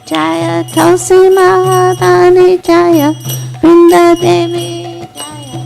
Jaya Tulsi Mahadani Jaya Vrinda Devi Jaya.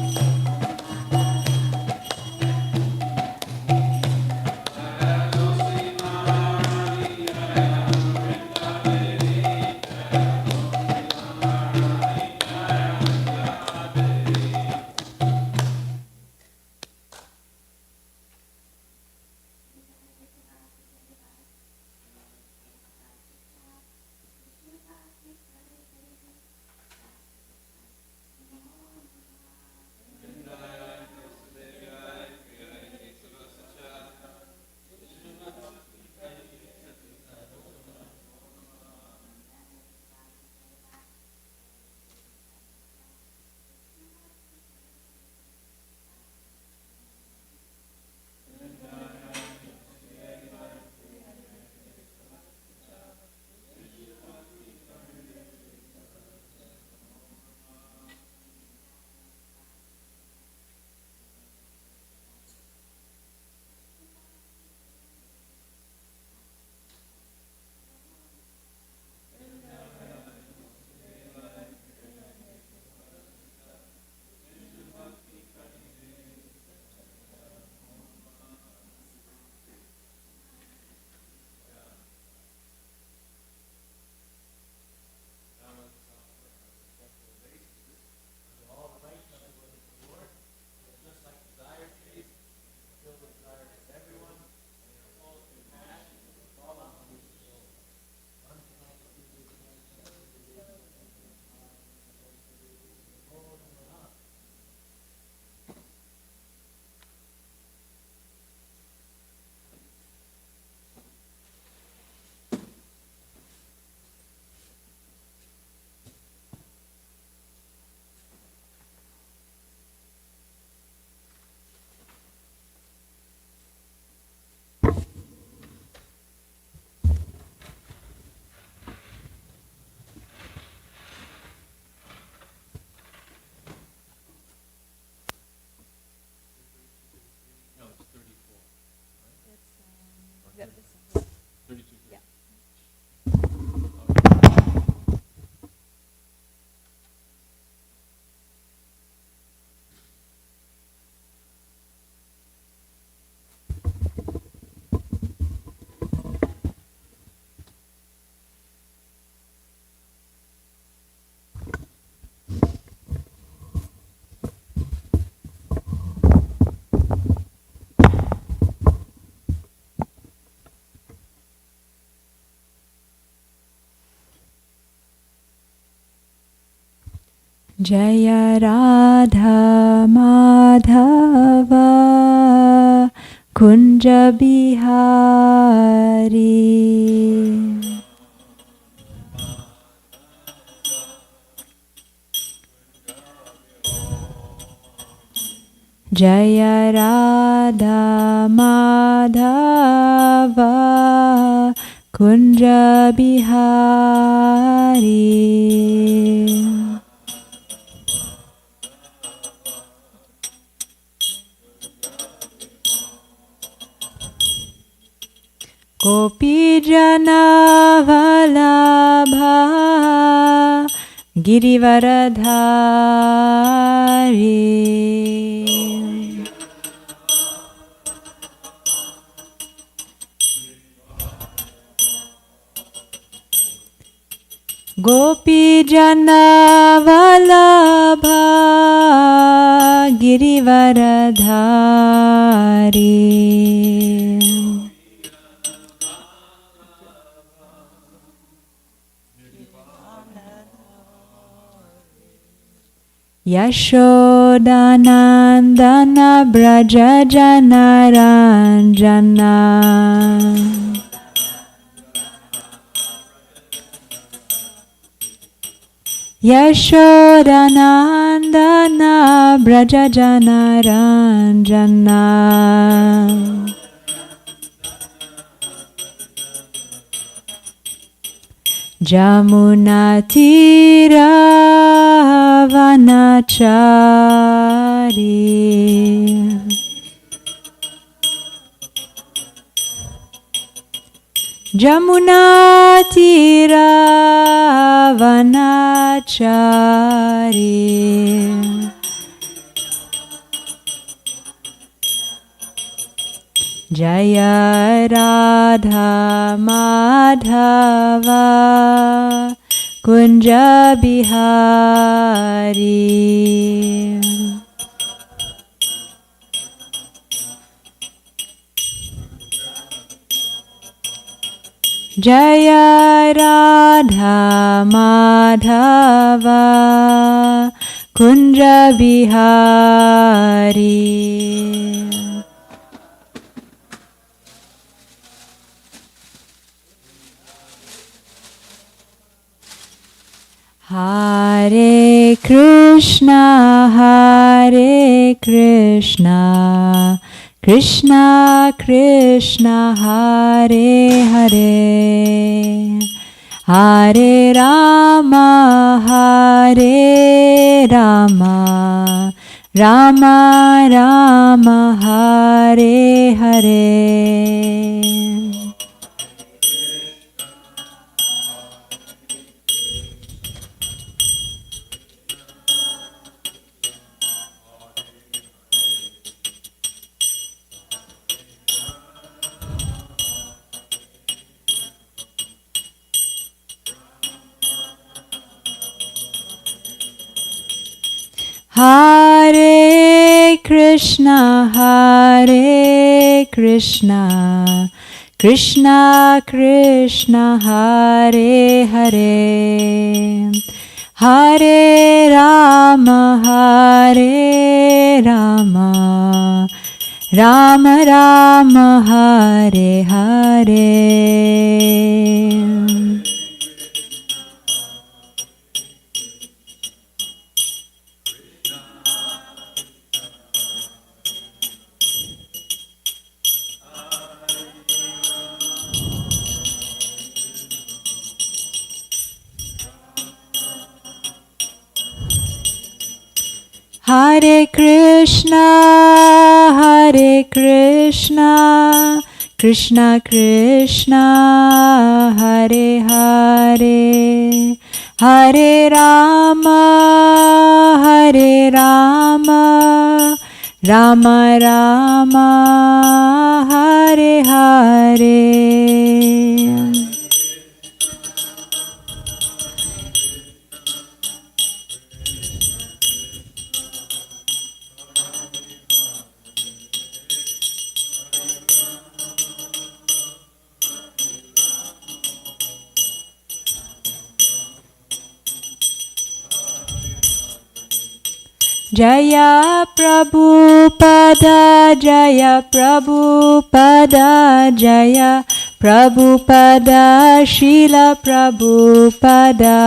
Jaya Radha Madhava Kunja Bihari. Jaya Radha Madhava Kunja Bihari. Gopi Jana Vallabha Girivaradhari. Gopi Jana Vallabha Girivaradhari. Yashodanandana Braja Janaranjana. Yashodanandana Braja Janaranjana. Jamuna Tira Vanachari. Jamuna Tira Vanachari. Jaya Radha Madhava Kunja Bihari. Jaya Radha Madhava Kunja Bihari. Hare Krishna, Hare Krishna, Krishna Krishna, Hare Hare, Hare Rama, Hare Rama, Rama Rama, Hare Hare. Hare Krishna, Hare Krishna, Krishna Krishna, Hare Hare, Hare Rama, Hare Rama, Rama Rama, Hare Hare. Hare Krishna, Hare Krishna, Krishna Krishna, Hare Hare, Hare Rama, Hare Rama, Rama Rama, Hare Hare. Jaya Prabhupada, Jaya Prabhupada, Jaya Prabhupada, Srila Prabhupada.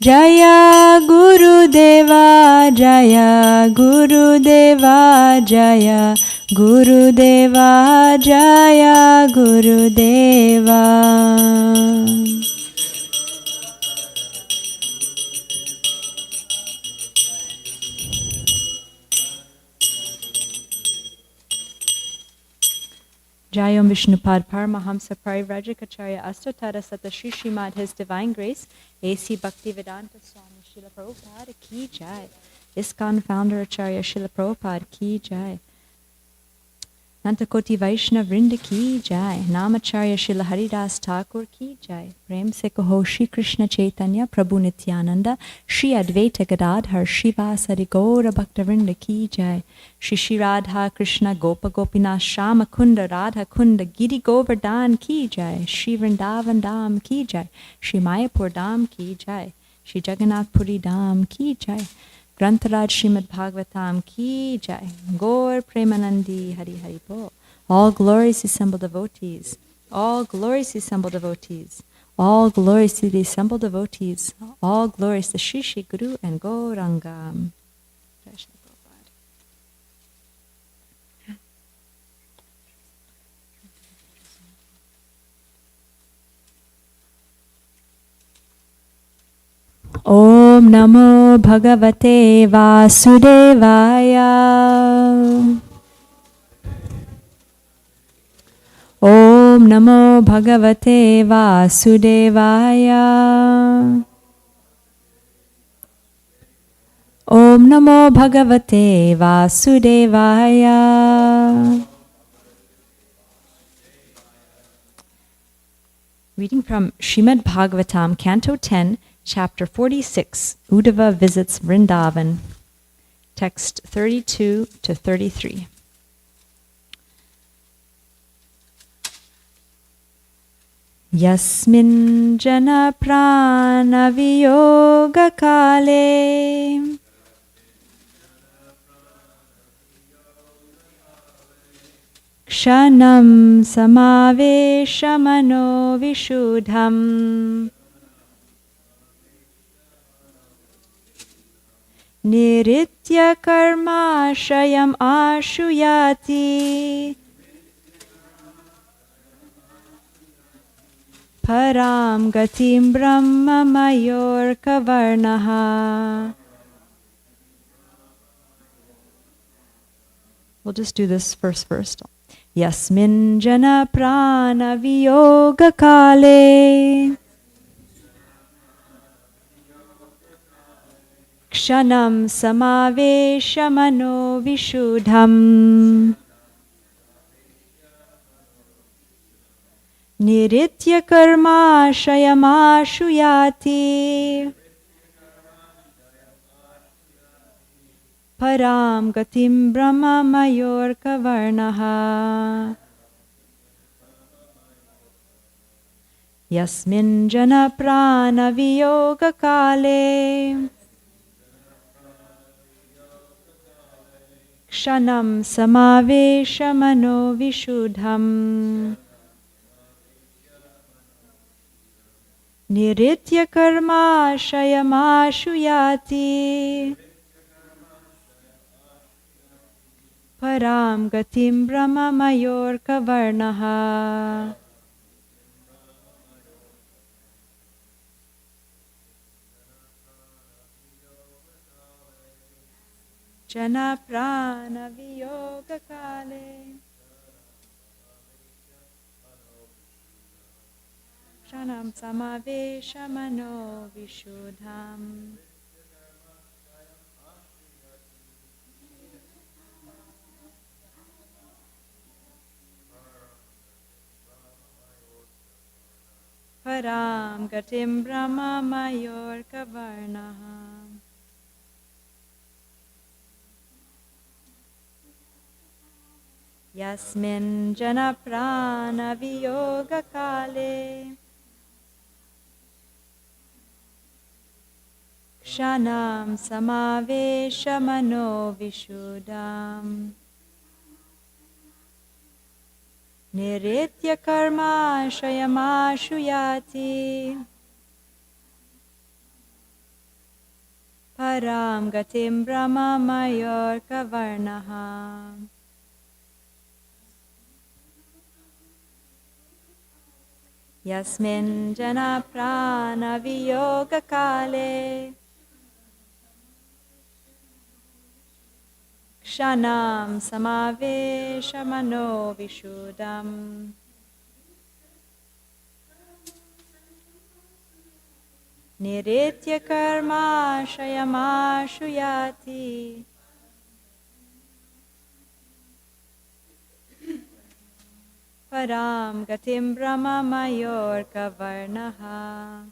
Jaya Guru Deva, Jaya Guru Deva, Jaya Guru Deva, Jaya Guru Deva. Jayom Vishnupad Paramahamsa Parivrajikacharya Astatara Sata Shri Srimad His Divine Grace A.C. Bhaktivedanta Swami Srila Prabhupada Ki Jai. ISKCON Founder Acharya Srila Prabhupada Ki Jai. Nantakoti Vaishnav Vrinda Ki Jai. Namacharya Srila Haridas Thakur Ki Jai. Prem Se Kaho Shri Krishna Chaitanya Prabhu Nityananda Shri Advaita Gadadhar Srivasari Gaura Bhakta Vrinda Ki Jai. Shri Shri Radha Krishna Gopa Gopinath Shama Kunda Radha Kunda Giri Govardhan Ki Jai. Shri Vrindavan Dham Ki Jai. Shri Mayapur Dham Ki Jai. Shri Jagannath Puri Dham Ki Jai. Grantaraj Srimad Bhagavatam Ki Jai. Gaur Premanandi Hari Hari Bol. All glories to assembled devotees. All glories to assembled devotees. All glories to the assembled devotees. All glories to Shri Shri Guru and Gauranga. Om Namo Bhagavate Vasudevaya. Om Namo Bhagavate Vasudevaya. Om Namo Bhagavate Vasudevaya. Reading from Srimad Bhagavatam, Canto 10, Chapter 46, Uddhava visits Vrindavan, text 32 to 33. Yasmin jana prana viyoga kale kshanam samavesha mano vishuddham niritya karma shayam ashuyati param gatim brahma mayor kavarnaha. We'll just do this first verse. Yasmin jana prana viyoga kale kshanam samavesha mano vishuddham niritya karma shayamashuyati param gatim brahma mayor kavarnaha. Yasmin jana prana viyoga kale kshanam samavesha mano vishuddham niritya karma shayamashuyati param gatim brahma mayor kavarnaha. Jana prana viyoga kale kshanam samavesha mano vishuddham param gatim brahma mayor kavarnaha. Yasmin jana prana viyoga kale kshanam samavesha mano vishuddham niritya karma shayamashuyati param gatim brahma mayor kavarnaha. Yasmin jana prana viyoga kale kshanam samavesha mano vishuddham niritya karma shayamashuyati param gatim brahma mayor kavarnaha.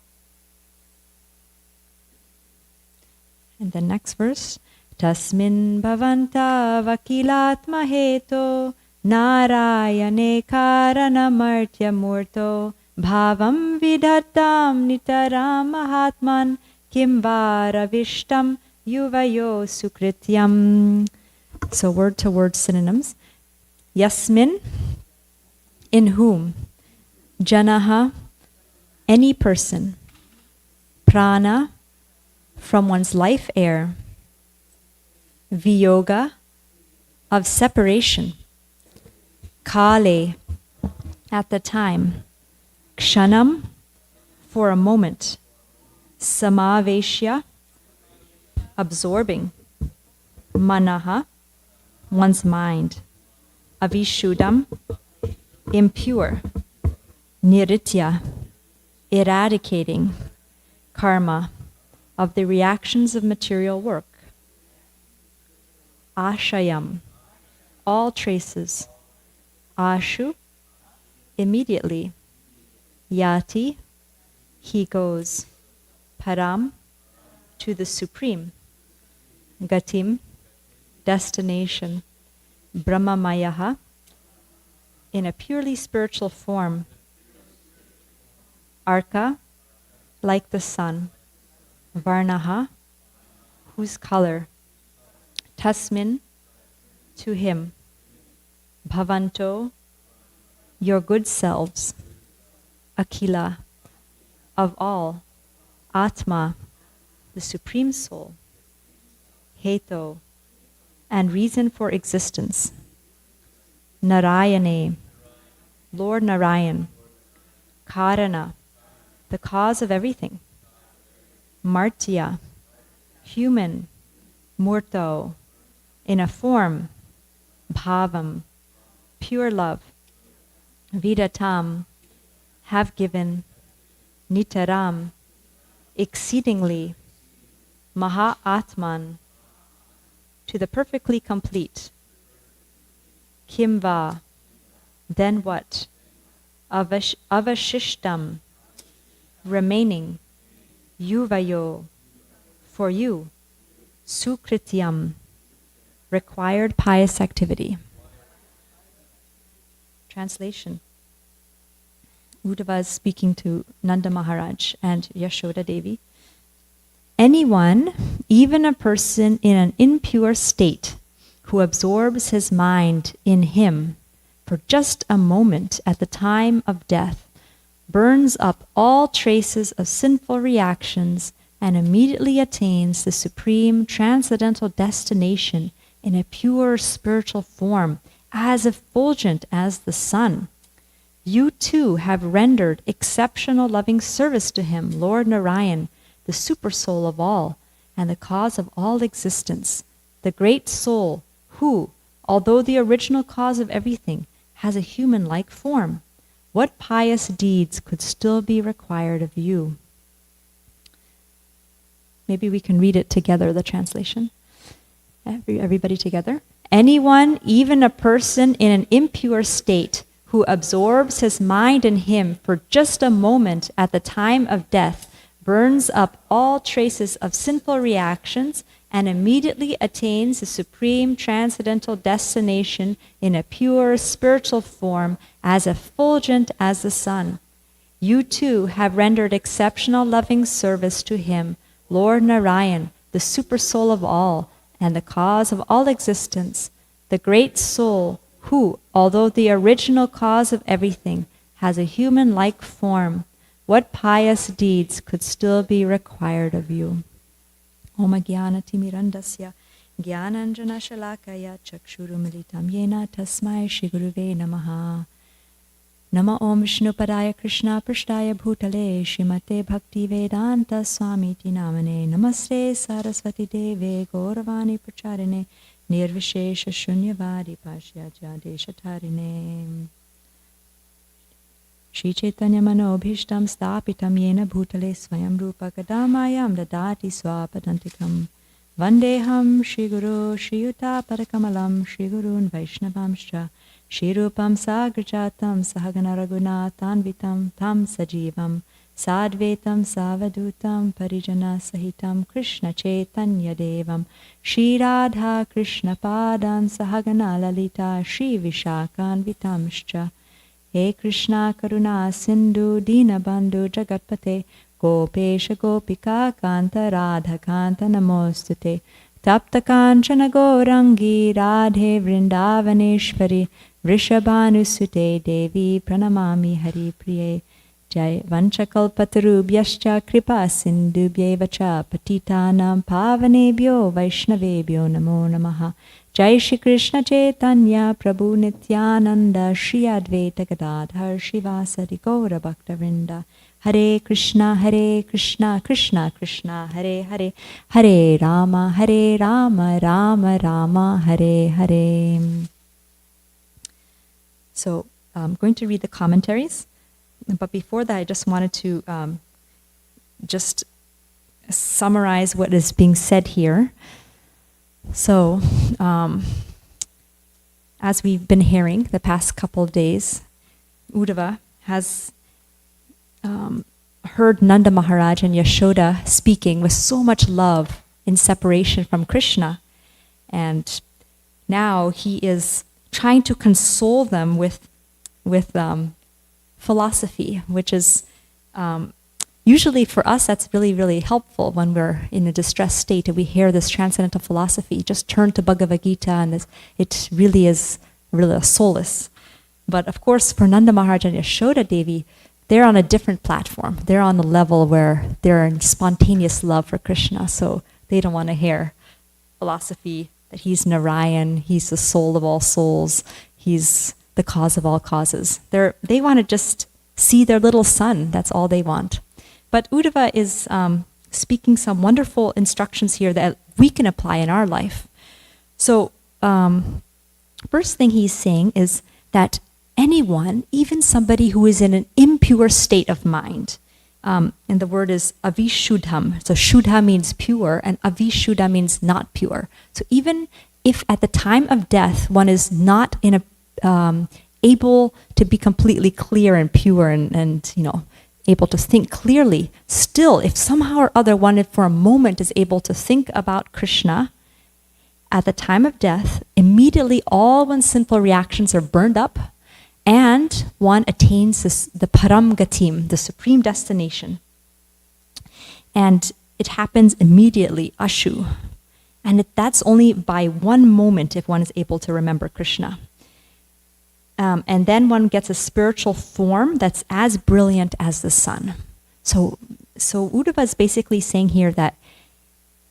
And the next verse, tasmin bhavanta vakilat maheto narayane karanamartya murto bhavam vidhattam nitaram mahatman kim varavishtam yuvayo sukrityam. So word to word synonyms. Yasmin, in whom, janaha, any person, prana, from one's life air, viyoga, of separation, kale, at the time, kshanam, for a moment, samaveshya, absorbing, manaha, one's mind, avishudam, impure, niritya, eradicating, karma, of the reactions of material work, ashayam, all traces, ashu, immediately, yati, he goes, param, to the supreme, gatim, destination, brahmamayaha, in a purely spiritual form, arka, like the sun, varnaha, whose color, tasmin, to him, bhavanto, your good selves, akila, of all, atma, the supreme soul, heto, and reason for existence, narayane, Lord Narayan, karana, the cause of everything, martya, human, murto, in a form, bhavam, pure love, vidatam, have given, nitaram, exceedingly, maha atman, to the perfectly complete, kimva, then what, avashishtam, remaining, yuvayo, for you, sukrityam, required pious activity. Translation. Uddhava is speaking to Nanda Maharaj and Yashoda Devi. Anyone, even a person in an impure state, who absorbs his mind in him for just a moment at the time of death, burns up all traces of sinful reactions and immediately attains the supreme transcendental destination in a pure spiritual form, as effulgent as the sun. You too have rendered exceptional loving service to him, Lord Narayan, the super soul of all, and the cause of all existence, the great soul who, although the original cause of everything, has a human-like form. What pious deeds could still be required of you? Maybe we can read it together, the translation. Everybody together. Anyone, even a person in an impure state, who absorbs his mind in him for just a moment at the time of death, burns up all traces of sinful reactions and immediately attains the supreme transcendental destination in a pure spiritual form as effulgent as the sun. You too have rendered exceptional loving service to him, Lord Narayan, the super soul of all and the cause of all existence, the great soul who, although the original cause of everything, has a human-like form. What pious deeds could still be required of you? Om Jnana-timirandasya Jnananjana Shalakaya Chakshurumilitam Yena Tasmai Shri Guruve Namaha. Nama Om Vishnupadaya Krishna Prishtaya Bhutale Shrimate Bhakti Vedanta Swamiti Namane Namaste Saraswati Deve Gauravani Pracharine Nirvishesha Shunyavadi Pashyaja Deshatarine. Shri Chaitanya Manobhishtam Stapitam Yena Bhutale Swayam Rupa Kadamayam Dadati Swapadantikam Vandeham Shri Guru Shri Yuta Parakamalam Shri Gurun Vaishnavamscha Shri Rupam Sagrajatam Sahagana Raghunatanvitam Tam Sajivam Sadvetam Savadutam Parijana Sahitam Krishna Chaitanya Devam Shri Radha Krishna Padan Sahagana Lalita Shri Vishakanvitamscha. He Krishna Karuna Sindhu Dinabandhu Jagatpate Gopesha Gopika Kanta Radha Kanta Namostute Tapta Kanchana Gaurangi Radhe Vrindavaneshwari Vrishabhanusute Devi Pranamami Hari Priye jai. Vanchakalpatarubhyascha kripa sindubhyeva cha patitanam pavanebhyo vaishnavebhyo namo namaha. Jai Shri Krishna Chaitanya Prabhu Nityananda Shri Advaita Gadadhar Shivasari Gaura Bhaktavinda. Hare Krishna Krishna Krishna Hare Hare, Hare Rama Rama Rama Hare Hare. So I'm going to read the commentaries, but before that I just wanted to just summarize what is being said here. So, as we've been hearing the past couple of days, Uddhava has heard Nanda Maharaj and Yashoda speaking with so much love in separation from Krishna. And now he is trying to console them with philosophy, which is usually for us that's really, really helpful when we're in a distressed state and we hear this transcendental philosophy. Just turn to Bhagavad Gita and it really is really a solace. But of course for Nanda Maharaj and Yashoda Devi, they're on a different platform. They're on the level where they're in spontaneous love for Krishna, so they don't want to hear philosophy that he's Narayan, he's the soul of all souls, he's the cause of all causes. They want to just see their little son, that's all they want. But Uddhava is speaking some wonderful instructions here that we can apply in our life. So first thing he's saying is that anyone, even somebody who is in an impure state of mind, and the word is avishuddham. So shuddha means pure and avishuddha means not pure. So even if at the time of death one is not in a able to be completely clear and pure and able to think clearly, still, if somehow or other one for a moment is able to think about Krishna, at the time of death, immediately all one's sinful reactions are burned up and one attains the param gatim, the supreme destination. And it happens immediately, ashu. And that's only by one moment if one is able to remember Krishna. And then one gets a spiritual form that's as brilliant as the sun. So Uddhava is basically saying here that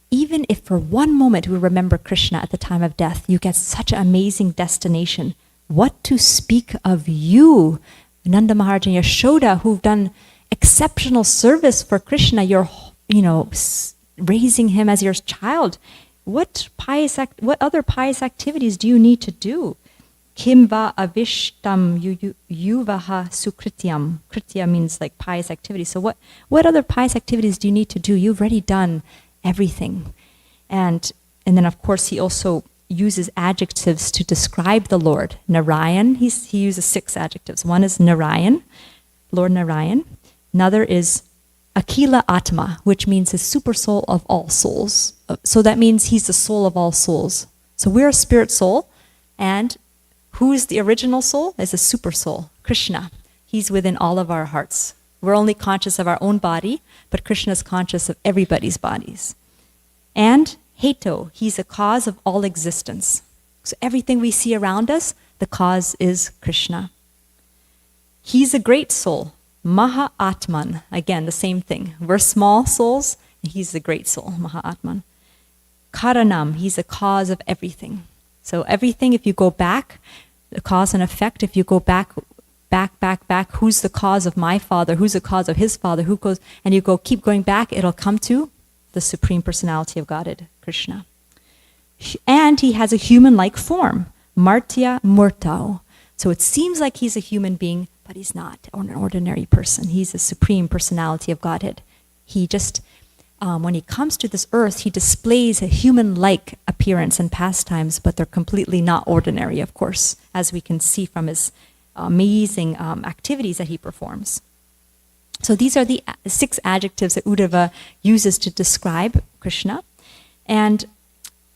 even if for one moment we remember Krishna at the time of death, you get such an amazing destination. What to speak of you, Nanda Maharaj and Yashoda, who've done exceptional service for Krishna? You're, raising him as your child. What other pious activities do you need to do? Kim va avishtam yuvaha sukrityam. Kritya means like pious activities. So what other pious activities do you need to do? You've already done everything. And then of course he also uses adjectives to describe the Lord. Narayan, he uses 6 adjectives. One is Narayan, Lord Narayan. Another is Akila Atma, which means the super soul of all souls. So that means he's the soul of all souls. So we're a spirit soul, and who is the original soul? Is a super soul, Krishna. He's within all of our hearts. We're only conscious of our own body, but Krishna is conscious of everybody's bodies. And Heto, he's the cause of all existence. So everything we see around us, the cause is Krishna. He's a great soul, Maha Atman. Again, the same thing. We're small souls, and he's the great soul, Maha Atman. Karanam, he's the cause of everything. So everything, if you go back, the cause and effect, if you go back, who's the cause of my father, who's the cause of his father, who goes, and you keep going back, it'll come to the Supreme Personality of Godhead, Krishna. And he has a human-like form, Martya Murtau. So it seems like he's a human being, but he's not an ordinary person. He's the Supreme Personality of Godhead. He just, when he comes to this earth, he displays a human-like appearance and pastimes, but they're completely not ordinary, of course, as we can see from his amazing activities that he performs. So these are the 6 adjectives that Uddhava uses to describe Krishna. And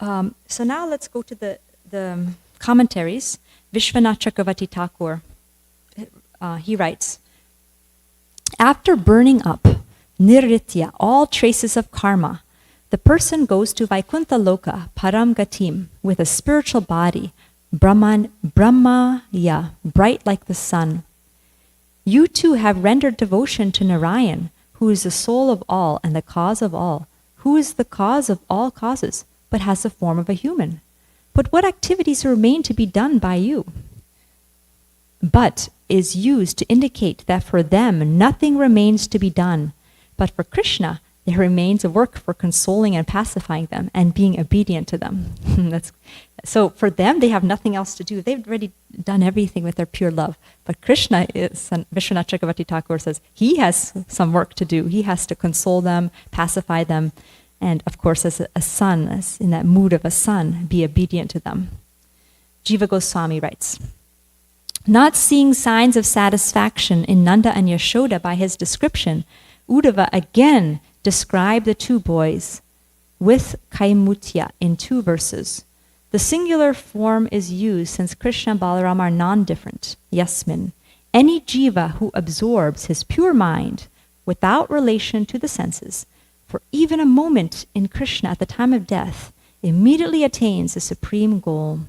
so now let's go to the commentaries. Vishwanath Chakravarti Thakur, he writes, after burning up nirritya, all traces of karma, the person goes to Vaikuntha Loka, Param Gatim, with a spiritual body, Brahmaya, bright like the sun. You too have rendered devotion to Narayan, who is the soul of all and the cause of all, who is the cause of all causes, but has the form of a human. But what activities remain to be done by you? But is used to indicate that for them nothing remains to be done, but for Krishna there remains a work for consoling and pacifying them and being obedient to them. So for them, they have nothing else to do. They've already done everything with their pure love. But Krishna is, and Vishwanath Chakravarti Thakur says, he has some work to do. He has to console them, pacify them, and of course, as a son, as in that mood of a son, be obedient to them. Jiva Goswami writes, not seeing signs of satisfaction in Nanda and Yashoda by his description, Uddhava again described the two boys with Kaimutya in 2 verses. The singular form is used since Krishna and Balaram are non-different. Yasmin, any jiva who absorbs his pure mind without relation to the senses, for even a moment in Krishna at the time of death, immediately attains the supreme goal.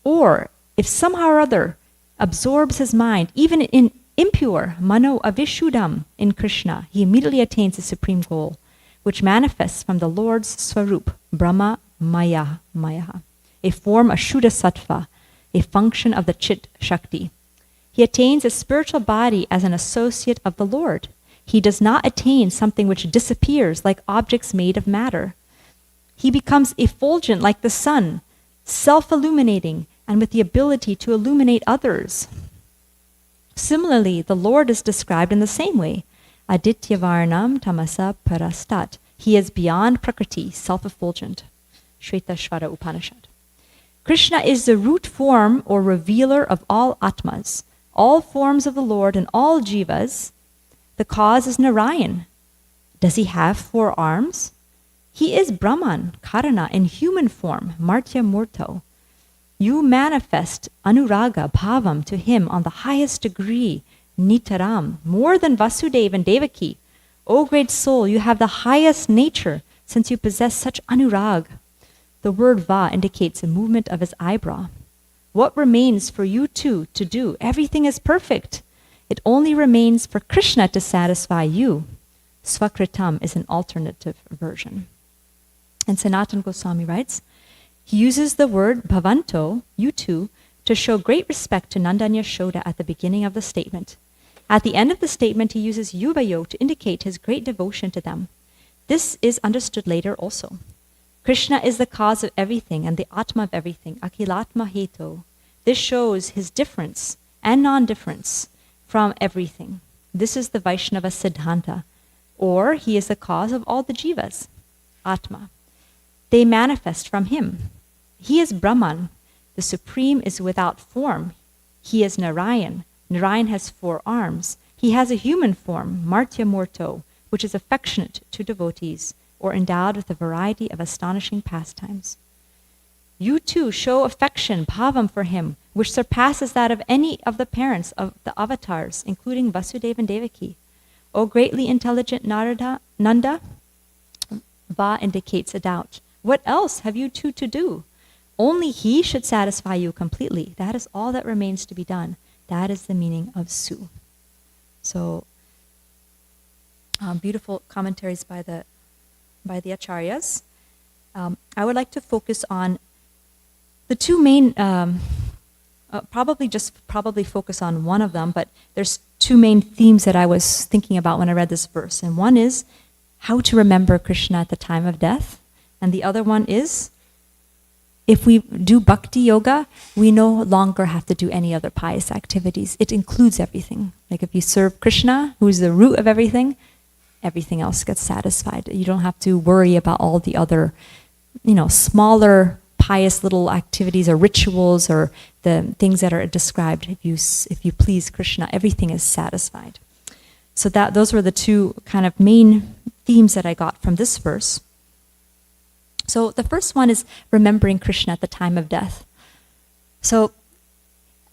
Or, if somehow or other absorbs his mind, even in impure mano avishuddham in Krishna, he immediately attains the supreme goal, which manifests from the Lord's swarup, Brahma Maya, a form of Shuddha Sattva, a function of the Chit Shakti. He attains a spiritual body as an associate of the Lord. He does not attain something which disappears like objects made of matter. He becomes effulgent like the sun, self-illuminating, and with the ability to illuminate others. Similarly, the Lord is described in the same way. Aditya Varnam Tamasa Parastat. He is beyond Prakriti, self-effulgent. Shvetashvara Upanishad. Krishna is the root form or revealer of all Atmas, all forms of the Lord and all jivas. The cause is Narayan. Does he have 4 arms? He is Brahman, Karana, in human form, Martya Murto. You manifest Anuraga, Bhavam to him on the highest degree, Nitaram, more than Vasudeva and Devaki. O great soul, you have the highest nature since you possess such Anurag. The word Va indicates a movement of his eyebrow. What remains for you two to do? Everything is perfect. It only remains for Krishna to satisfy you. Swakritam is an alternative version. And Sanatana Goswami writes, he uses the word bhavanto, you two, to show great respect to Nanda and Yashoda at the beginning of the statement. At the end of the statement, he uses yuvayo to indicate his great devotion to them. This is understood later also. Krishna is the cause of everything and the Atma of everything, Akhilatma Heto. This shows his difference and non-difference from everything. This is the Vaishnava Siddhanta, or he is the cause of all the jivas, Atma. They manifest from him. He is Brahman. The Supreme is without form. He is Narayan. Narayan has 4 arms. He has a human form, Martya Murto, which is affectionate to devotees, or endowed with a variety of astonishing pastimes. You too show affection, bhavam, for him, which surpasses that of any of the parents of the avatars, including Vasudeva and Devaki. O greatly intelligent Nanda, Va indicates a doubt. What else have you two to do? Only he should satisfy you completely. That is all that remains to be done. That is the meaning of Su. So, beautiful commentaries by the acharyas. I would like to focus on the 2 main, probably focus on one of them, but there's 2 main themes that I was thinking about when I read this verse. And one is how to remember Krishna at the time of death. And the other one is, if we do bhakti yoga, we no longer have to do any other pious activities. It includes everything. Like if you serve Krishna, who is the root of everything else gets satisfied. You don't have to worry about all the other, smaller pious little activities or rituals or the things that are described. If you please Krishna, everything is satisfied. So those were the 2 kind of main themes that I got from this verse. So the first one is remembering Krishna at the time of death. So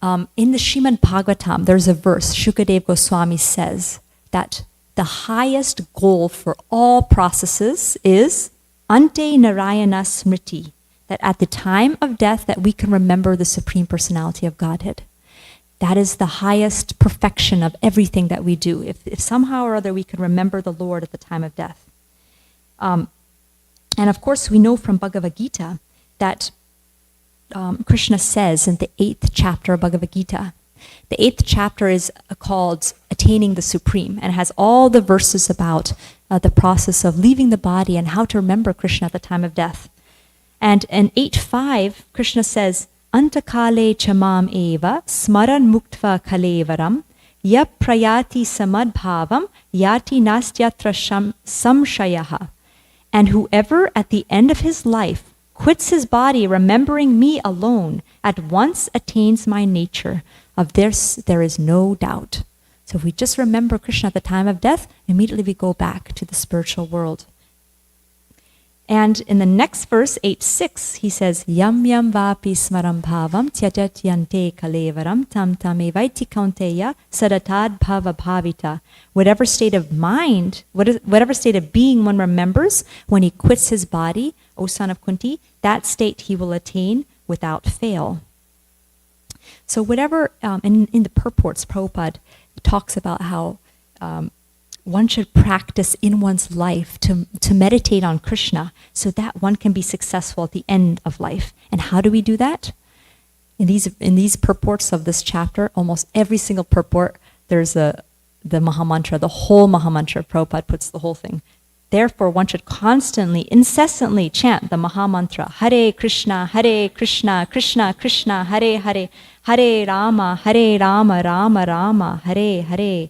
in the Srimad Bhagavatam, there's a verse, Shukadev Goswami says that the highest goal for all processes is Ante Narayana Smriti, that at the time of death that we can remember the Supreme Personality of Godhead. That is the highest perfection of everything that we do. If somehow or other we can remember the Lord at the time of death. And of course, we know from Bhagavad Gita that Krishna says in the 8th chapter of Bhagavad Gita, the 8th chapter is called Attaining the Supreme, and has all the verses about the process of leaving the body and how to remember Krishna at the time of death. And in 8.5, Krishna says, Antakale chamam eva smaran muktva kalevaram ya prayati samadbhavam yati nastyatra samshayaha. And whoever at the end of his life quits his body remembering me alone at once attains my nature. Of this there is no doubt. So if we just remember Krishna at the time of death, immediately we go back to the spiritual world. And in the next verse, 8.6, he says, Yam yam vapi smaram bhavam tyatat yante kalevaram tam tam evaiti kaunteya sadatad bhava bhavita. Whatever state of mind, whatever state of being one remembers when he quits his body, O son of Kunti, that state he will attain without fail. So whatever, in the purports, Prabhupada talks about how one should practice in one's life to meditate on Krishna so that one can be successful at the end of life. And how do we do that? In these purports of this chapter, almost every single purport, there's the Mahamantra, the whole Mahamantra. Prabhupada puts the whole thing. Therefore, one should constantly, incessantly chant the Mahamantra, Hare Krishna, Krishna Krishna, Hare Hare, Hare Rama, Rama Rama, Hare Hare.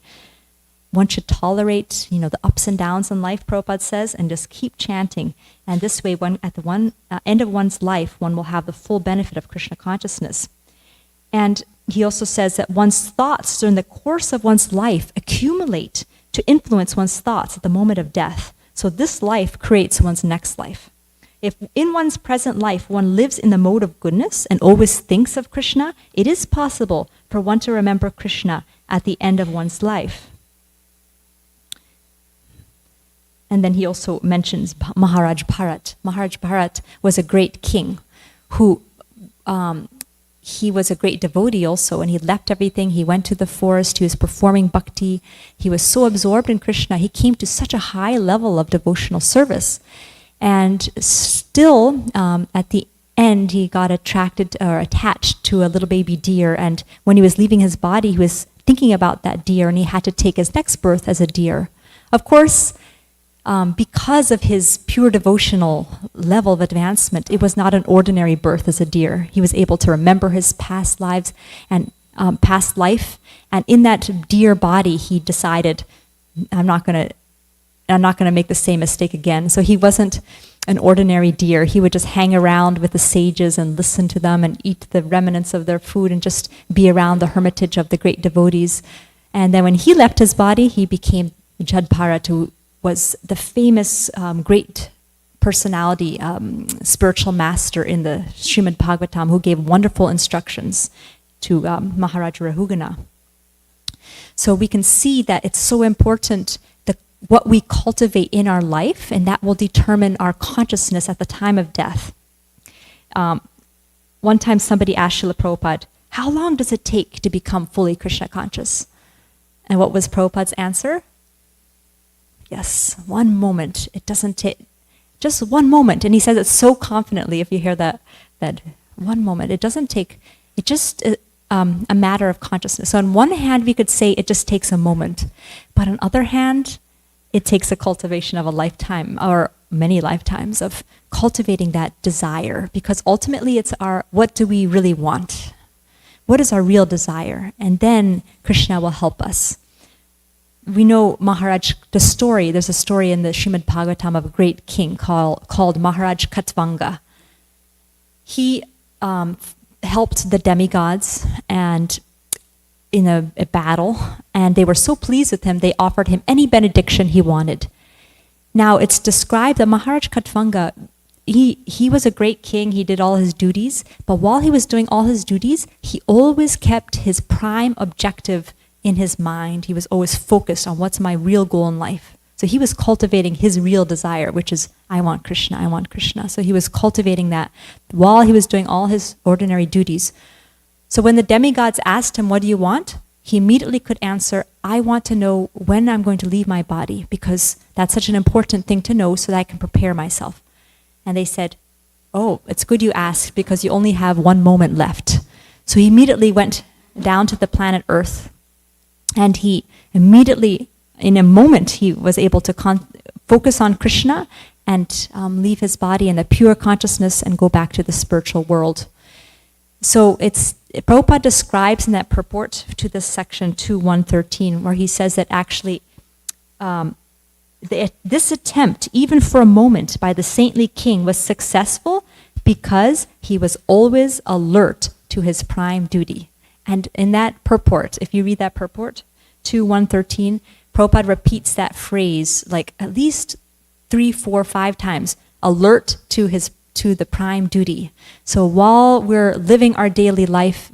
One should tolerate, the ups and downs in life, Prabhupada says, and just keep chanting. And this way, at the end of one's life, one will have the full benefit of Krishna consciousness. And he also says that one's thoughts during the course of one's life accumulate to influence one's thoughts at the moment of death. So this life creates one's next life. If in one's present life one lives in the mode of goodness and always thinks of Krishna, it is possible for one to remember Krishna at the end of one's life. And then he also mentions Maharaj Bharat. Maharaj Bharat was a great king who, he was a great devotee also, and he left everything. He went to the forest. He was performing bhakti. He was so absorbed in Krishna. He came to such a high level of devotional service. And still, at the end, he got attracted or attached to a little baby deer. And when he was leaving his body, he was thinking about that deer, and he had to take his next birth as a deer. Of course, because of his pure devotional level of advancement, it was not an ordinary birth as a deer. He was able to remember his past lives and past life, and in that deer body, he decided, I'm not going to make the same mistake again. So he wasn't an ordinary deer. He would just hang around with the sages and listen to them and eat the remnants of their food and just be around the hermitage of the great devotees. And then when he left his body, he became Jad Bharat, who was the famous great personality, spiritual master in the Srimad Bhagavatam, who gave wonderful instructions to Maharaj Rahugana. So we can see that it's so important what we cultivate in our life, and that will determine our consciousness at the time of death. One time somebody asked Srila Prabhupada, how long does it take to become fully Krishna conscious? And what was Prabhupada's answer? Yes, 1 moment. It doesn't take, just 1 moment. And he says it so confidently, if you hear that 1 moment. It doesn't take, it's just a matter of consciousness. So on one hand, we could say it just takes a moment. But on the other hand, it takes a cultivation of a lifetime, or many lifetimes, of cultivating that desire. Because ultimately, it's what do we really want? What is our real desire? And then Krishna will help us. We know Maharaj, there's a story in the Srimad Bhagavatam of a great king called Maharaj Katvanga. He helped the demigods and in a battle, and they were so pleased with him, they offered him any benediction he wanted. Now, it's described that Maharaj Katvanga, he was a great king, he did all his duties, but while he was doing all his duties, he always kept his prime objective in his mind. He was always focused on what's my real goal in life. So he was cultivating his real desire, which is, I want Krishna, I want Krishna. So he was cultivating that while he was doing all his ordinary duties. So when the demigods asked him, what do you want? He immediately could answer, I want to know when I'm going to leave my body, because that's such an important thing to know so that I can prepare myself. And they said, oh, it's good you asked because you only have 1 moment left. So he immediately went down to the planet Earth, and he immediately, in a moment, he was able to focus on Krishna and leave his body in the pure consciousness and go back to the spiritual world. So Prabhupada describes in that purport to this section 2.1.13, where he says that actually this attempt, even for a moment, by the saintly king was successful because he was always alert to his prime duty. And in that purport, if you read that purport, 2.1.13, Prabhupada repeats that phrase like at least 3, 4, 5 times, alert to the prime duty. So while we're living our daily life,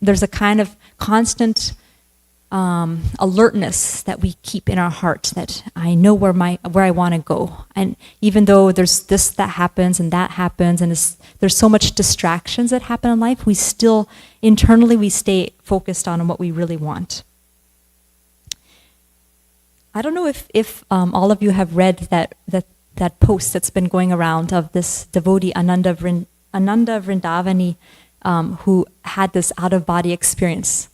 there's a kind of constant alertness that we keep in our heart, that I know where I want to go. And even though there's this that happens and that happens, and there's so much distractions that happen in life, we still internally we stay focused on what we really want. I don't know if all of you have read that post that's been going around of this devotee Ananda Vrindavani, who had this out-of-body experience,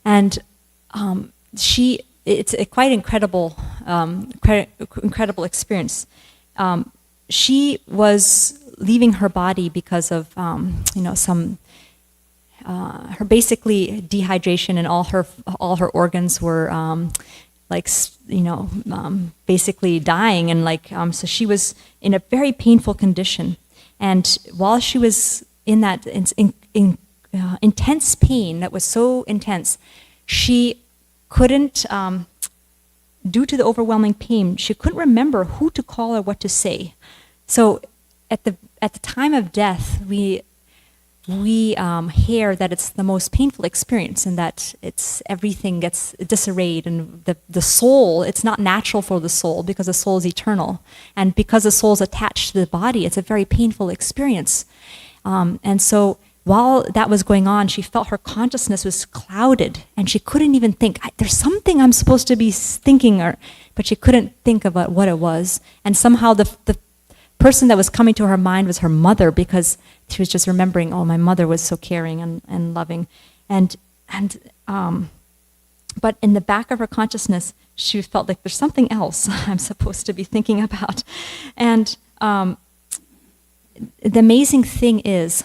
and it's a quite incredible experience. She was leaving her body because of her basically dehydration, and all her organs were basically dying, and so she was in a very painful condition. And while she was in that intense pain that was so intense, she couldn't, due to the overwhelming pain, she couldn't remember who to call or what to say. So at the time of death, we hear that it's the most painful experience, and that everything gets disarrayed, and the soul, it's not natural for the soul because the soul is eternal, and because the soul is attached to the body, it's a very painful experience. And so while that was going on, she felt her consciousness was clouded, and she couldn't even think, there's something I'm supposed to be thinking, but she couldn't think about what it was. And somehow the person that was coming to her mind was her mother, because she was just remembering, oh, my mother was so caring and loving. But in the back of her consciousness, she felt like there's something else I'm supposed to be thinking about. And the amazing thing is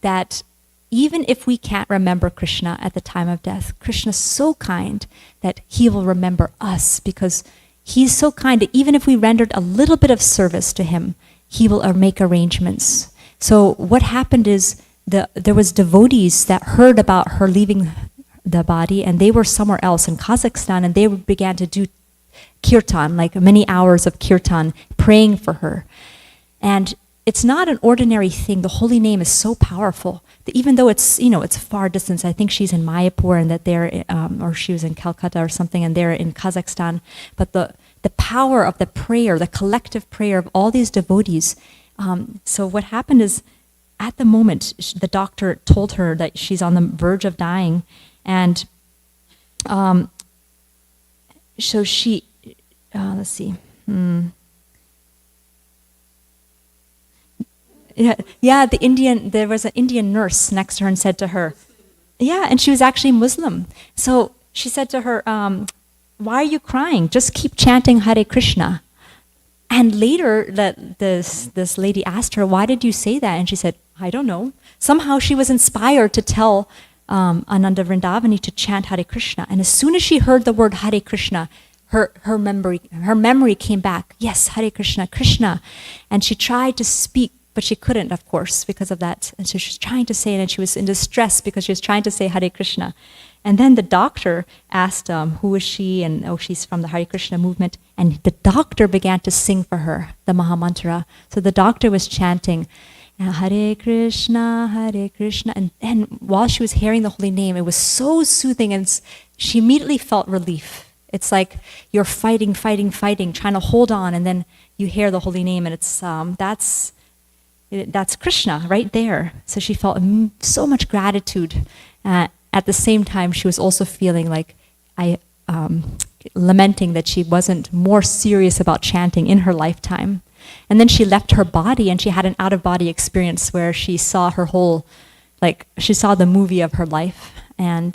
that even if we can't remember Krishna at the time of death, Krishna's so kind that he will remember us, because he's so kind that even if we rendered a little bit of service to him, he will make arrangements. So what happened is there was devotees that heard about her leaving the body, and they were somewhere else in Kazakhstan, and they began to do kirtan, like many hours of kirtan, praying for her. And it's not an ordinary thing. The holy name is so powerful that even though it's far distance, I think she's in Mayapur, and that they're, or she was in Calcutta or something, and they're in Kazakhstan. But the power of the prayer, the collective prayer of all these devotees. So what happened is, at the moment, the doctor told her that she's on the verge of dying, and so she, let's see. Yeah, there was an Indian nurse next to her and said to her, yeah, and she was actually Muslim. So she said to her, why are you crying? Just keep chanting Hare Krishna. And later, this lady asked her, why did you say that? And she said, I don't know. Somehow she was inspired to tell Ananda Vrindavani to chant Hare Krishna. And as soon as she heard the word Hare Krishna, her memory came back. Yes, Hare Krishna, Krishna. And she tried to speak, but she couldn't, of course, because of that. And so she was trying to say it, and she was in distress because she was trying to say Hare Krishna. And then the doctor asked, who is she? And, oh, she's from the Hare Krishna movement. And the doctor began to sing for her the Mahamantra. So the doctor was chanting, Hare Krishna, Hare Krishna. And while she was hearing the holy name, it was so soothing, and she immediately felt relief. It's like you're fighting, trying to hold on, and then you hear the holy name, and it's that's Krishna right there. So she felt so much gratitude. At the same time, she was also feeling like lamenting that she wasn't more serious about chanting in her lifetime. And then she left her body and she had an out-of-body experience where she saw her whole, like she saw the movie of her life. And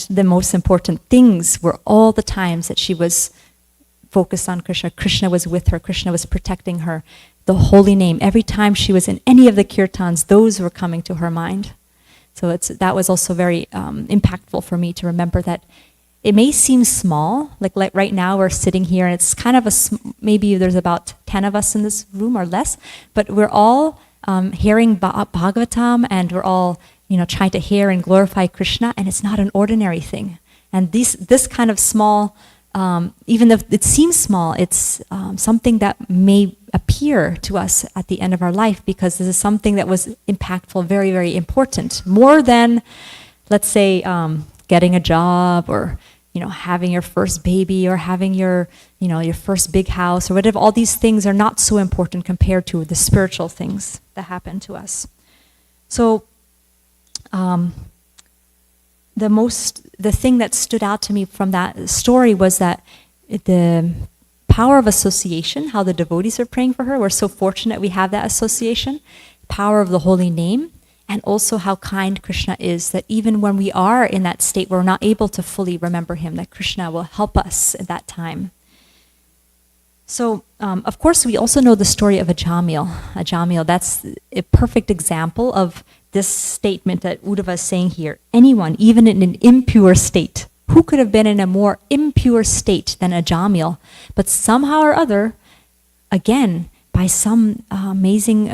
the most important things were all the times that she was focused on Krishna. Krishna was with her. Krishna was protecting her. The holy name. Every time she was in any of the kirtans, those were coming to her mind. So that was also very impactful for me to remember that it may seem small, like right now we're sitting here and it's kind of maybe there's about 10 of us in this room or less, but we're all hearing Bhagavatam and we're all trying to hear and glorify Krishna, and it's not an ordinary thing. And this kind of small, even though it seems small, it's something that may appear to us at the end of our life because this is something that was impactful, very, very important, more than, let's say, getting a job or having your first baby or having your first big house or whatever. All these things are not so important compared to the spiritual things that happen to us. So the thing that stood out to me from that story was that the power of association, how the devotees are praying for her. We're so fortunate we have that association, power of the holy name, and also how kind Krishna is, that even when we are in that state, we're not able to fully remember him, that Krishna will help us at that time. So, of course, we also know the story of Ajamil. Ajamil, that's a perfect example of this statement that Uddhava is saying here. Anyone, even in an impure state, who could have been in a more impure state than Ajamil? But somehow or other, again, by some amazing,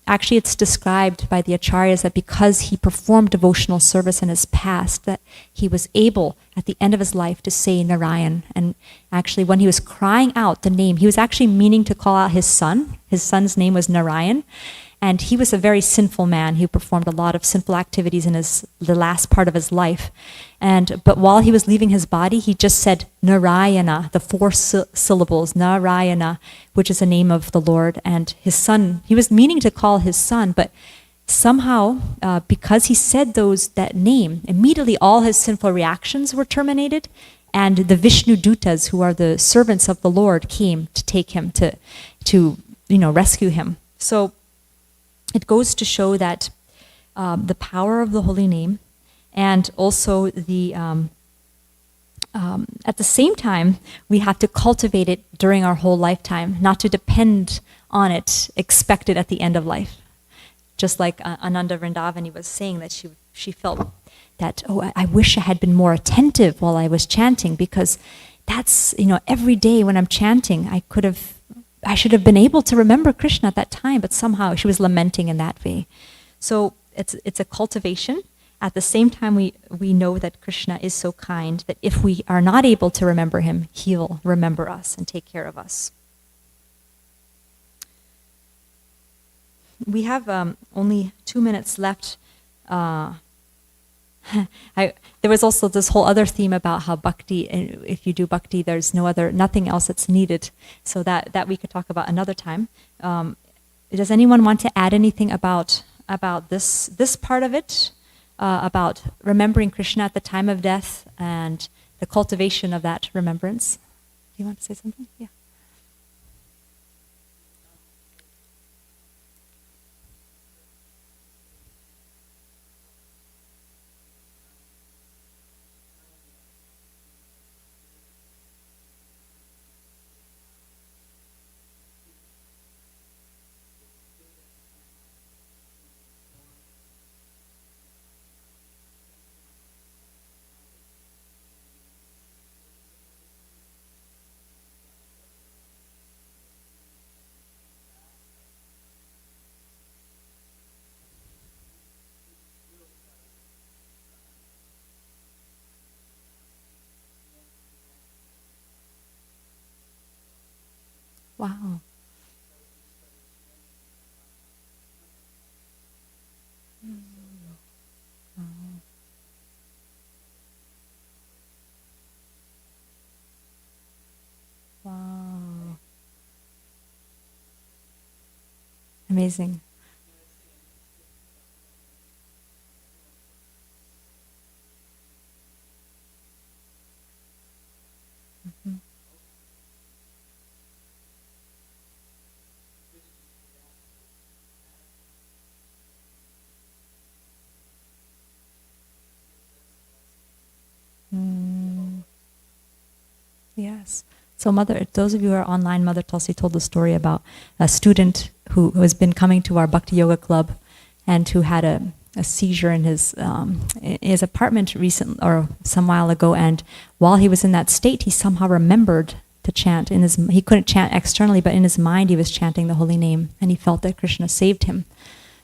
actually it's described by the acharyas that because he performed devotional service in his past, that he was able at the end of his life to say Narayan. And actually when he was crying out the name, he was actually meaning to call out his son. His son's name was Narayan. And he was a very sinful man who performed a lot of sinful activities in the last part of his life. But while he was leaving his body, he just said Narayana, the four syllables, Narayana, which is the name of the Lord. And his son, he was meaning to call his son, but somehow, because he said that name, immediately all his sinful reactions were terminated. And the Vishnu Dutas, who are the servants of the Lord, came to take him to rescue him. So it goes to show that the power of the holy name, and also at the same time, we have to cultivate it during our whole lifetime, not to depend on it, expect it at the end of life. Just like Ananda Vrindavani was saying that she felt that, I wish I had been more attentive while I was chanting, because that's, every day when I'm chanting, I should have been able to remember Krishna at that time, but somehow she was lamenting in that way. So it's a cultivation. At the same time, we know that Krishna is so kind that if we are not able to remember him, he'll remember us and take care of us. We have only 2 minutes left. There was also this whole other theme about how bhakti, if you do bhakti, there's nothing else that's needed. So that we could talk about another time. Does anyone want to add anything about this part of it? About remembering Krishna at the time of death and the cultivation of that remembrance? Do you want to say something? Yeah. Wow. Wow. Amazing. Mm. Yes. So Mother, those of you who are online, Mother Tulsi told the story about a student who has been coming to our Bhakti Yoga Club and who had a seizure in his apartment recent or some while ago. And while he was in that state, he somehow remembered to chant. He couldn't chant externally, but in his mind he was chanting the holy name, and he felt that Krishna saved him.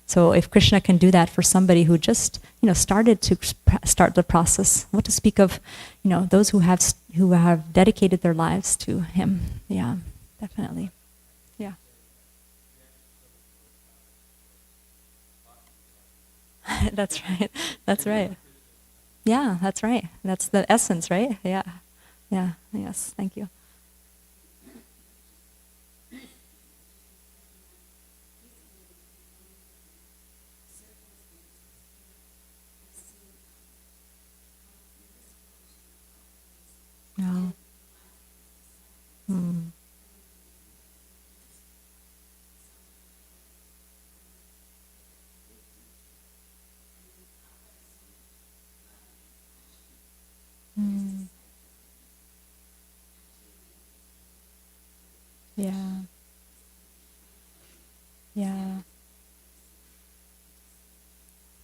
So if Krishna can do that for somebody who just, started to start the process, what to speak of, those who have dedicated their lives to him. Yeah, definitely. Yeah. That's right. That's right. Yeah, that's right. That's the essence, right? Yeah. Yeah. Yes. Thank you. No. Mm. Mm. Yeah. Yeah.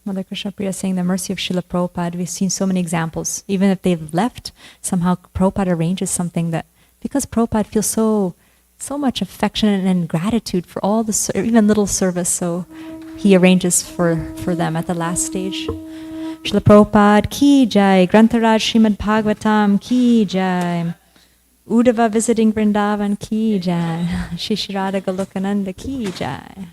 Mother Krishna Priya saying the mercy of Srila Prabhupada, we've seen so many examples. Even if they've left, somehow Prabhupada arranges something that, because Prabhupada feels so much affection and gratitude for all the, even little service, so he arranges for them at the last stage. Srila Prabhupada ki jai, Grantaraj Srimad Bhagavatam ki jai, Uddhava visiting Vrindavan ki jai, Shishirada Golokananda ki jai.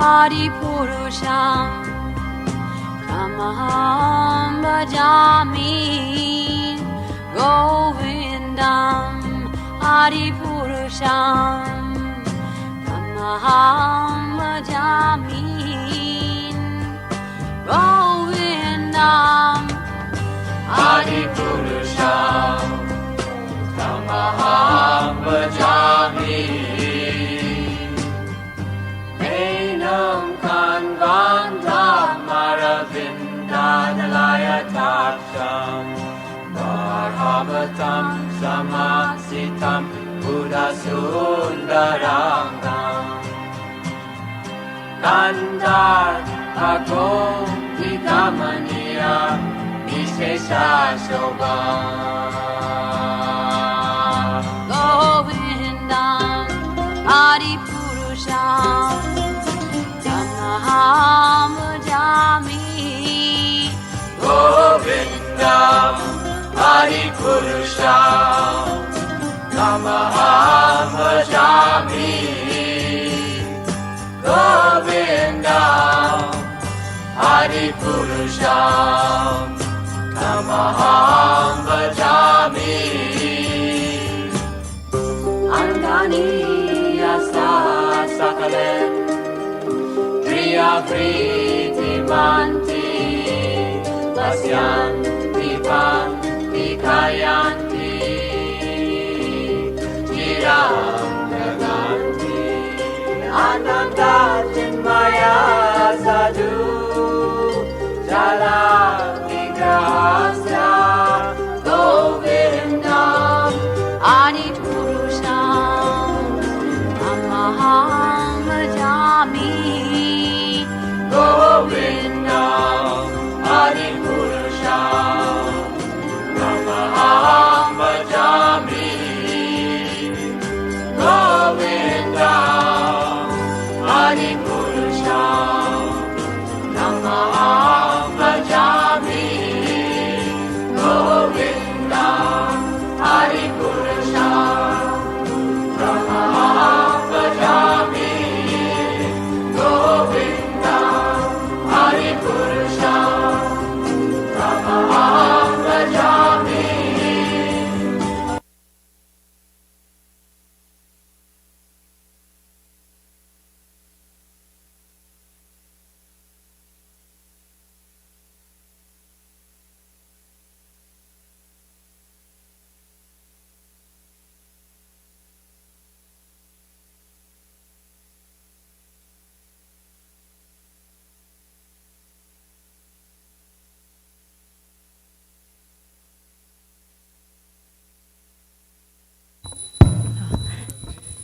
Adipurusham Tamaham Bhajami Govindam Adipurusham Tamaham Bhajami Govindam Adipurusham Tamaham Bhajami Kanvandamaravindanalayataksham Bharavatam Samasitam Buddhasundarangam Kandar Agom Vikamaniya Vishesha Shobham Govindam Adipurusham Tamaham Bhajami Govindam Adipurusham Tamaham Bhajami Govindam Adipurusham Tamaham Bhajami Angani Yasa Sakalen Priya Priti Manti Pasyanti Panti Kayanti Chiram Naganti Ananda Chinmaya Sadhu Jala Vigrahasya Govindam Adipurusham Tamaham Bhajami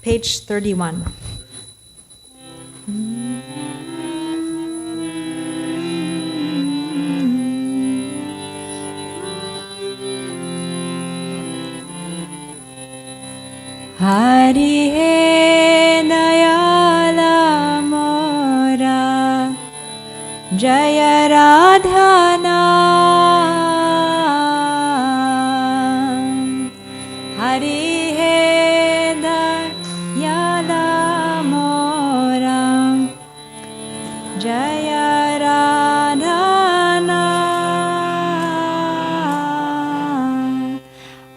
Page 31. Hari he dayala mora Jaya Radhana Hari he dayala mora Jaya Radhana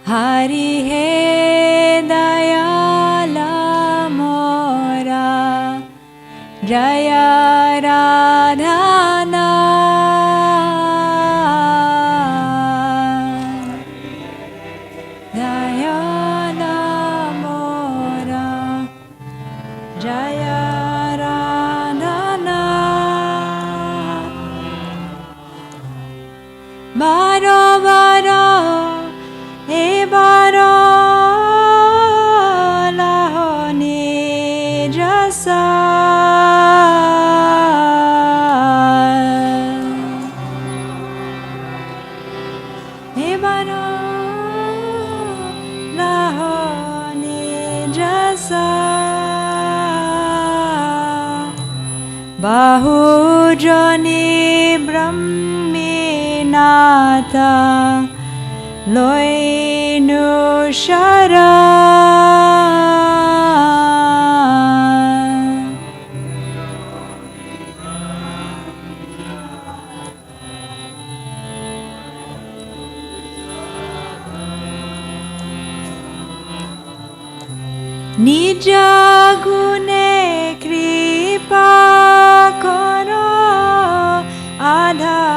Hari he Jaya Radhana Jaya Namora Jaya Radhana Baro Baro E Baro Lahoni Jasa Bahujani Brahminata Loinu Shara Nija Gune Kripa Koro Adhamatara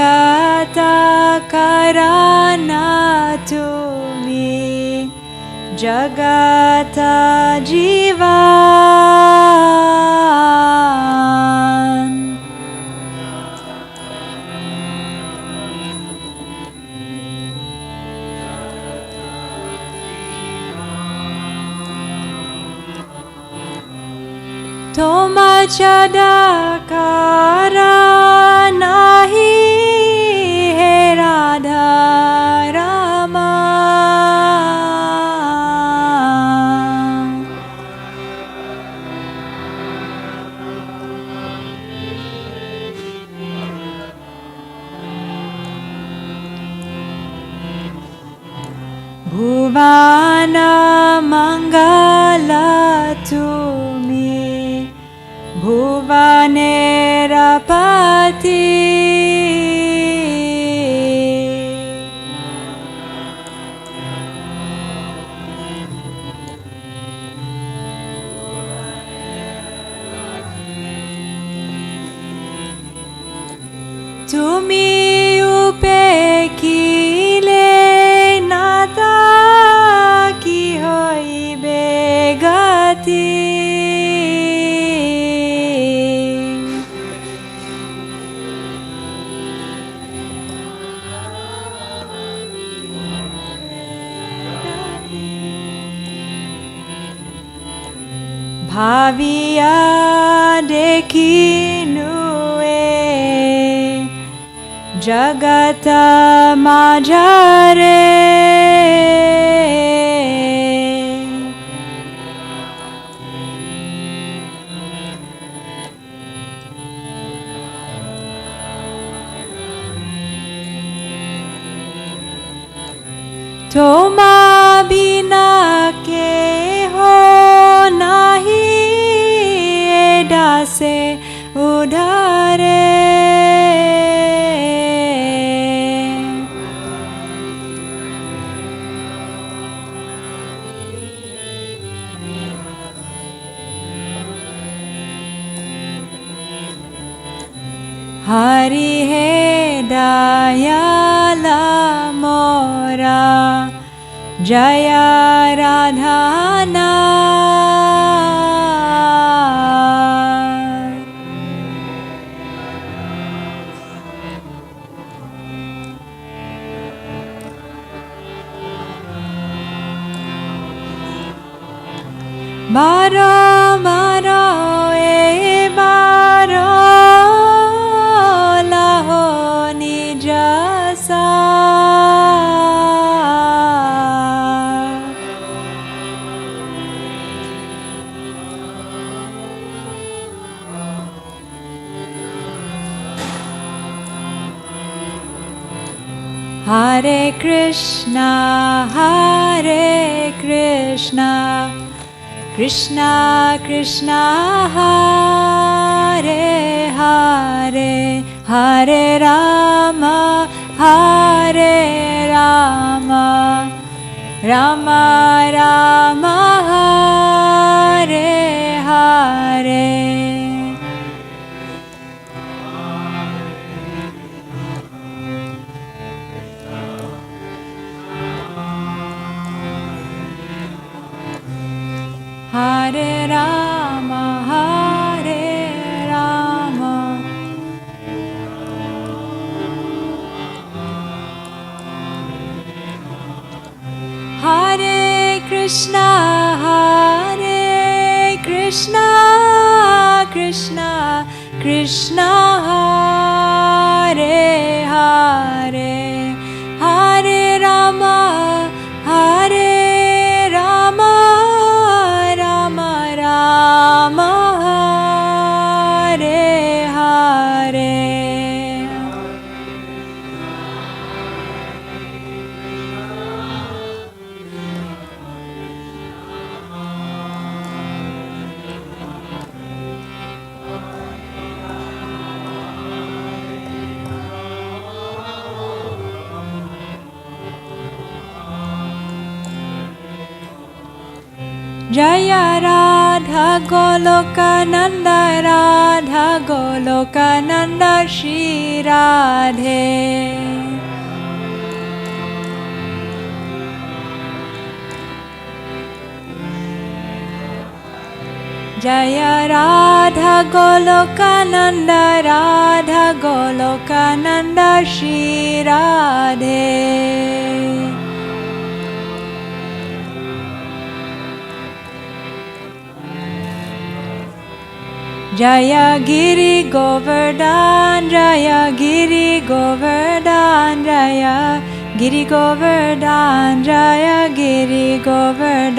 Jagata Karana Tumi Jagata Jivan Toma Chadakara Nahi He Radha Rama Bhuvana Mangala Tumi Bhuvanerapati Tumi upekile nata ki hoibe gati Bhavia dekinue Jagata Majare Toma bina ke ho nahi edase udhare Hari he dayala mora Jaya Radhana Baro Baro E Baro Laho Nijasa Hare Krishna, Krishna Krishna, Hare Hare, Hare Rama, Rama Rama, Hare Hare. Hare Rama, Hare Rama. Hare Krishna, Krishna Krishna, Hare Hare, Hare Rama, Hare Rama, Rama Rama, Hare Hare. Jaya Radha Goloka Nanda, Radha Goloka Nanda, Shri Radhe. Jaya Radha Goloka Nanda, Radha Goloka Nanda, Shri Radhe. Jaya Giri Govardhan, Jaya Giri Govardhan, Jaya Giri Govardhan, Jaya Giri Govardhan.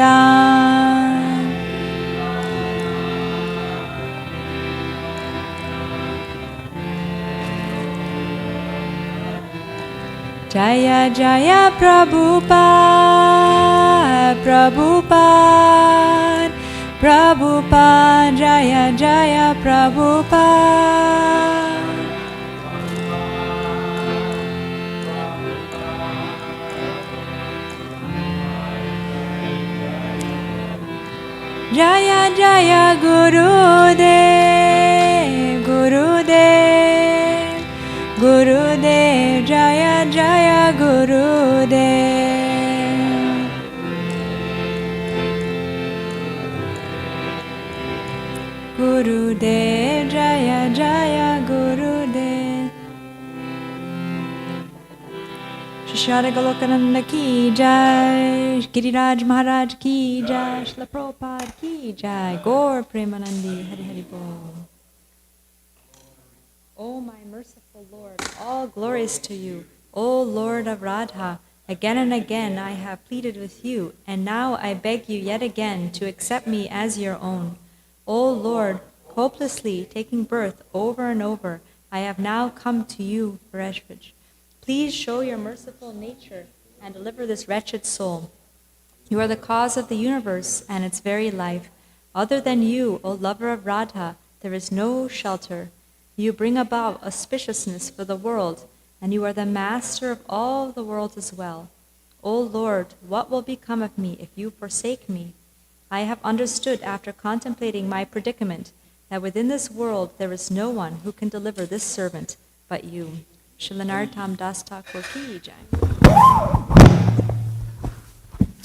Jaya Jaya Prabhupada, Prabhupada, Prabhupada, Jaya Jaya Prabhupada. Jaya Jaya Gurudev, Gurudev, Gurudev, Jaya Jaya Gurudev. Gurudev, Jaya Jaya Gurudev. Shri Golokananda ki jai, Giriraj Maharaj ki jai, Shri Prabhupada ki jai, Gaur Premanandi, Hari Hari Bol. O my merciful Lord, all glories to you, O Lord of Radha. Again and again I have pleaded with you, and now I beg you yet again to accept me as your own. O Lord, hopelessly taking birth over and over, I have now come to you for refuge. Please show your merciful nature and deliver this wretched soul. You are the cause of the universe and its very life. Other than you, O lover of Radha, there is no shelter. You bring about auspiciousness for the world, and you are the master of all the world as well. O Lord, what will become of me if you forsake me? I have understood after contemplating my predicament that within this world there is no one who can deliver this servant but you. Shri Narottam Das Thakur ki jai.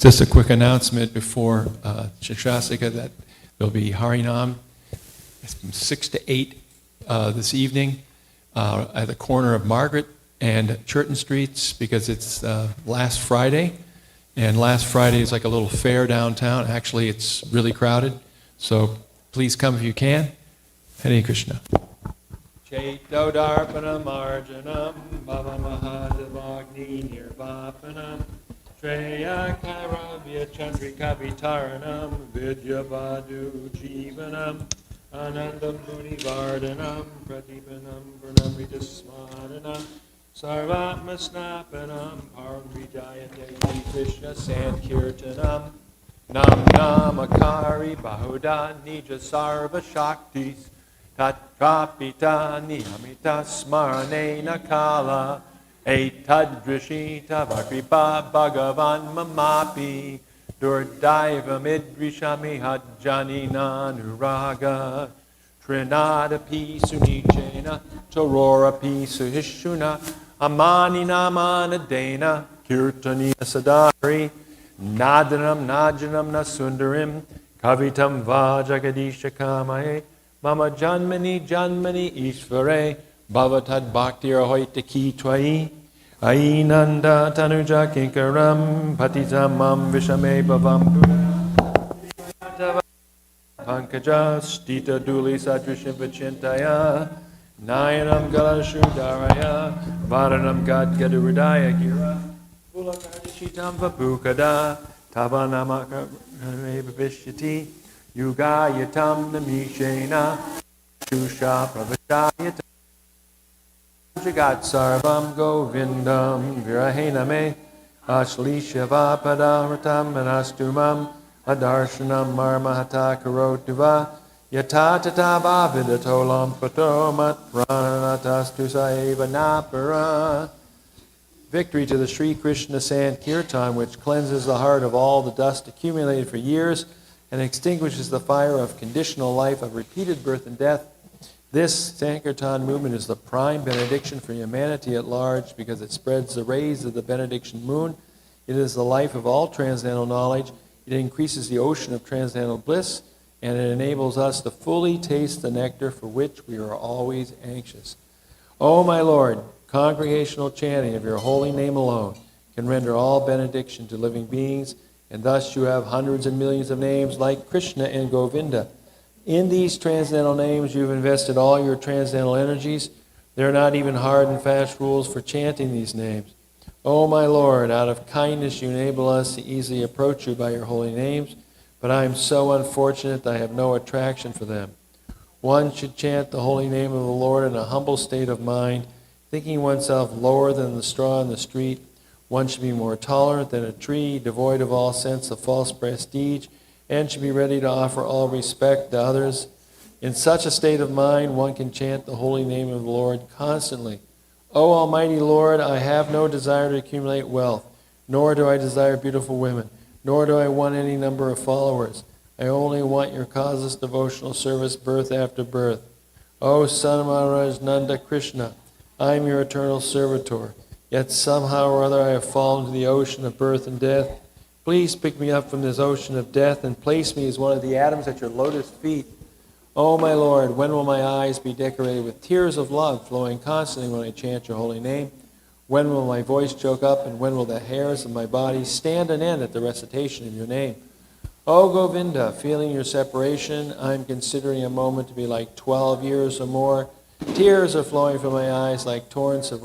Just a quick announcement before Shikshasika that there'll be Harinam from 6 to 8 this evening at the corner of Margaret and Churton Streets, because it's last Friday. And last Friday is like a little fair downtown. Actually, it's really crowded. So please come if you can. Hare Krishna. Chaito Darpanam Arjanam Bhava Mahadavagni Nirvapanam Treya Karavya Chandrika Vitaranam Vidyavadu Jivanam Anandam Buddhi Vardhanam Pradipanam Pranamrita Smaranam Sarvatma Snapanam Paramvijayate Krishna Sankirtanam Nam Namakari Bahuda Nija Sarva Shaktis Tatrapita Niyamita Smaranena Kala Etadrishita Vakripa Bhagavan Mamapi Durdaiva Midrishami Hajjani Nanuraga Trinada Pisunichena Torora Pisuhishuna Amani Namanadena Kirtani Sadari Nadanam Najanam Nasundarim Kavitam Vajagadisha Kamae Mama Janmani Janmani Ishvare Bhavatad Bhakti Ahoita Ki Twai Ainanda Tanuja Kinkaram Patizamam Vishame Bhavam Pankaja Stita Duli Sadrishim Vachintaya Nayanam Galashudaraya Varanam Gad Gadurudaya Gira Pulakadishitam Vapukada Tavanamaka Vishyati Yuga Yatam Namishena Shusha Pravachayata Jagat Sarvam Govindam Virahename Ashlisha Vapadaratam Manastumam Adarshanam Marmahata Karotuva Yatatata Bhavidatolam Patomat Pranatastu Saeva Napara. Victory to the Sri Krishna Sankirtan, which cleanses the heart of all the dust accumulated for years and extinguishes the fire of conditional life of repeated birth and death. This Sankirtan movement is the prime benediction for humanity at large because it spreads the rays of the benediction moon. It is the life of all transcendental knowledge. It increases the ocean of transcendental bliss, and it enables us to fully taste the nectar for which we are always anxious. O my Lord, congregational chanting of your holy name alone can render all benediction to living beings, and thus you have hundreds and millions of names like Krishna and Govinda. In these transcendental names, you've invested all your transcendental energies. There are not even hard and fast rules for chanting these names. O my Lord, out of kindness you enable us to easily approach you by your holy names, but I am so unfortunate that I have no attraction for them. One should chant the holy name of the Lord in a humble state of mind, thinking oneself lower than the straw in the street. One should be more tolerant than a tree, devoid of all sense of false prestige, and should be ready to offer all respect to others. In such a state of mind, one can chant the holy name of the Lord constantly. O Almighty Lord, I have no desire to accumulate wealth, nor do I desire beautiful women, nor do I want any number of followers. I only want your causeless devotional service birth after birth. O Son of Maharaj Nanda Krishna, I am your eternal servitor, yet somehow or other I have fallen to the ocean of birth and death. Please pick me up from this ocean of death and place me as one of the atoms at your lotus feet. O my Lord, when will my eyes be decorated with tears of love flowing constantly when I chant your holy name? When will my voice choke up, and when will the hairs of my body stand on end at the recitation of your name? O Govinda, feeling your separation, I am considering a moment to be like 12 years or more. Tears are flowing from my eyes like torrents of